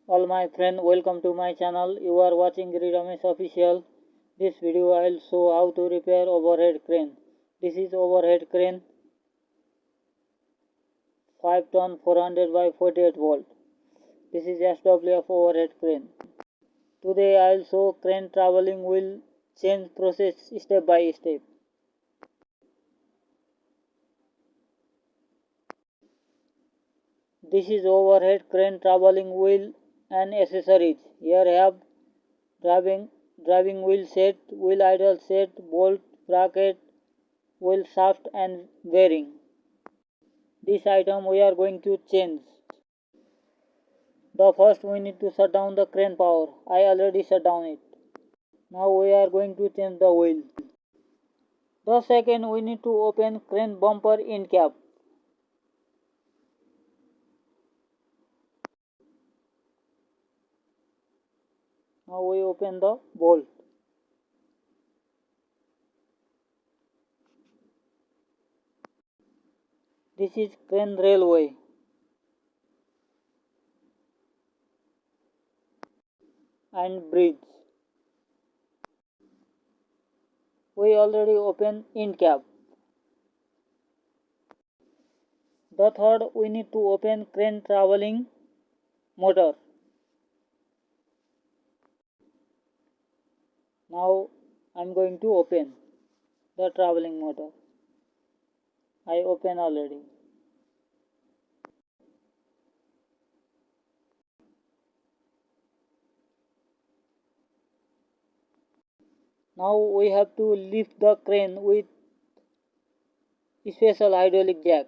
All my friends, welcome to my channel. You are watching Giri Ramesh Official. This video I will show how to repair overhead crane. This is overhead crane 5 ton 400 by 48 volt. This is SWF overhead crane. Today I will show crane traveling wheel change process step by step. This is overhead crane traveling wheel and accessories. Here I have driving wheel set, wheel idle set, bolt, bracket, wheel shaft and bearing. This item we are going to change. The first we need to shut down the crane power. I already shut down it. Now we are going to change the wheel. The second we need to open crane bumper in cap. Now we open the bolt. This is crane railway and bridge. We already open in cap. The third we need to open crane traveling motor. Now I am going to open the traveling motor. I open already. Now we have to lift the crane with special hydraulic jack.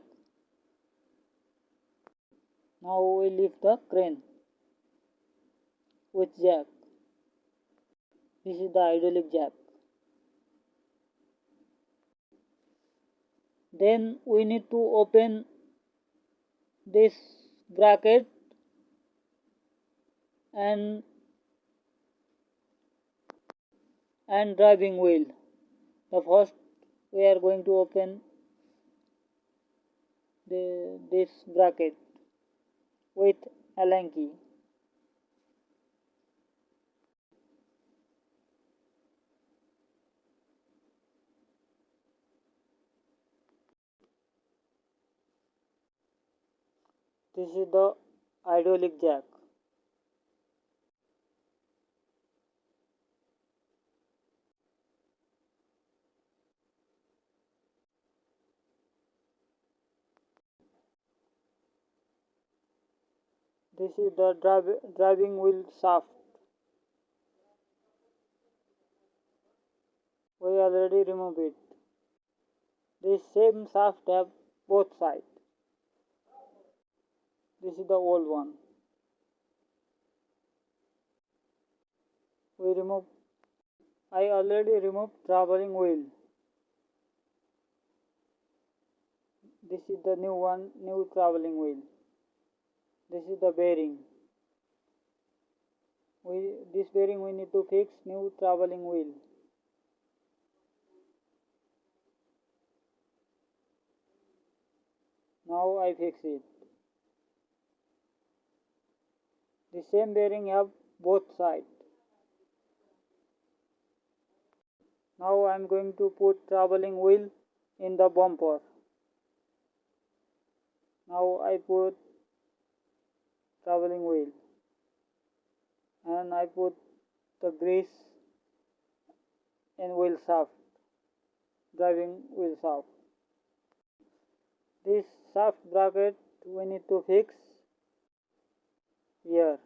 Now we lift the crane with jack. This is the hydraulic jack. Then we need to open this bracket and driving wheel. The first we are going to open this bracket with Allen key. This is the hydraulic jack. This is the driving wheel shaft. We already removed it. This same shaft have both sides. This is the old one. I already removed traveling wheel. This is the new one, new traveling wheel. This is the bearing. This bearing we need to fix new traveling wheel. Now I fix it. The same bearing have both sides. Now I am going to put traveling wheel in the bumper. Now I put traveling wheel and I put the grease in wheel shaft, driving wheel shaft. This shaft bracket we need to fix here.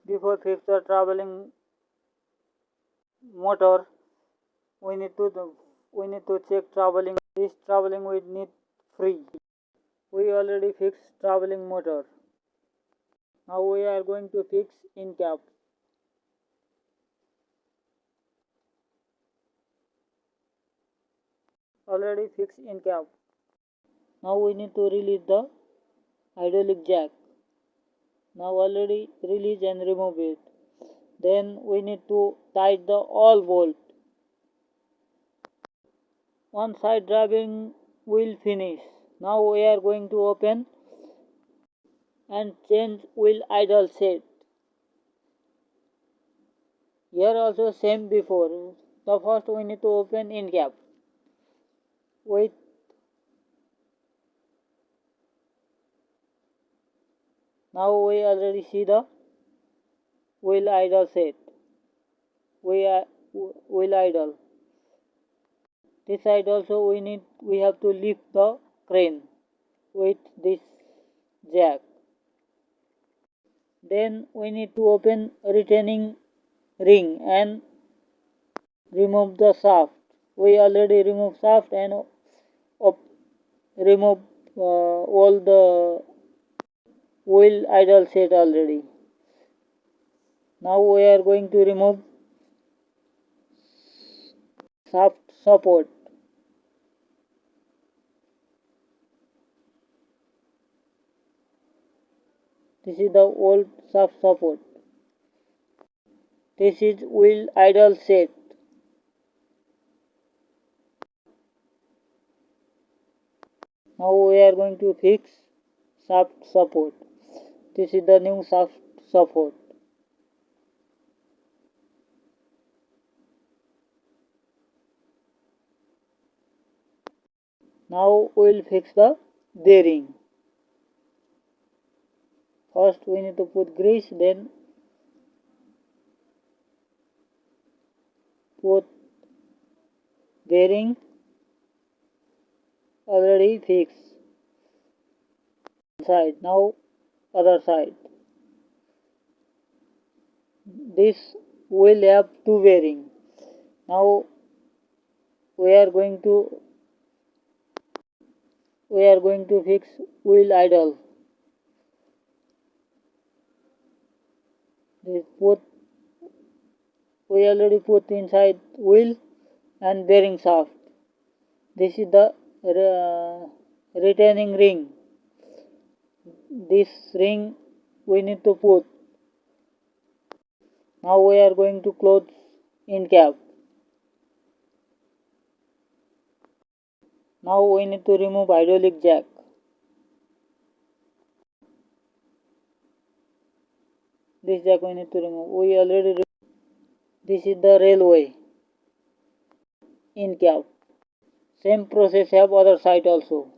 Before fix the traveling motor, we need to check traveling. This traveling we need free. We already fixed traveling motor. Now we are going to fix in cap. Already fixed in cap. Now we need to release the hydraulic jack. Now already release and remove it. Then we need to tighten the all bolt. one side driving wheel finish. Now we are going to open and change wheel idle set. Here also same before. The first we need to open in cap. Wait. Now we already see the wheel idle set. Wheel idle. This side also we have to lift the crane with this jack. Then we need to open retaining ring and remove the shaft. We already removed shaft and remove all the wheel idle set already. Now we are going to remove shaft support. This is the old shaft support. This is wheel idle set. Now we are going to fix shaft support. This is the new shaft support. Now we will fix the bearing. First we need to put grease, then put bearing already fixed. Side. Now other side. This will have two bearing. Now we are going to fix wheel idle. This put we already put inside wheel and bearing shaft. This is the retaining ring. This ring we need to put. Now we are going to close in cap. Now we need to remove hydraulic jack. This jack we need to remove. We already this is the railway in cap. Same process have other side also.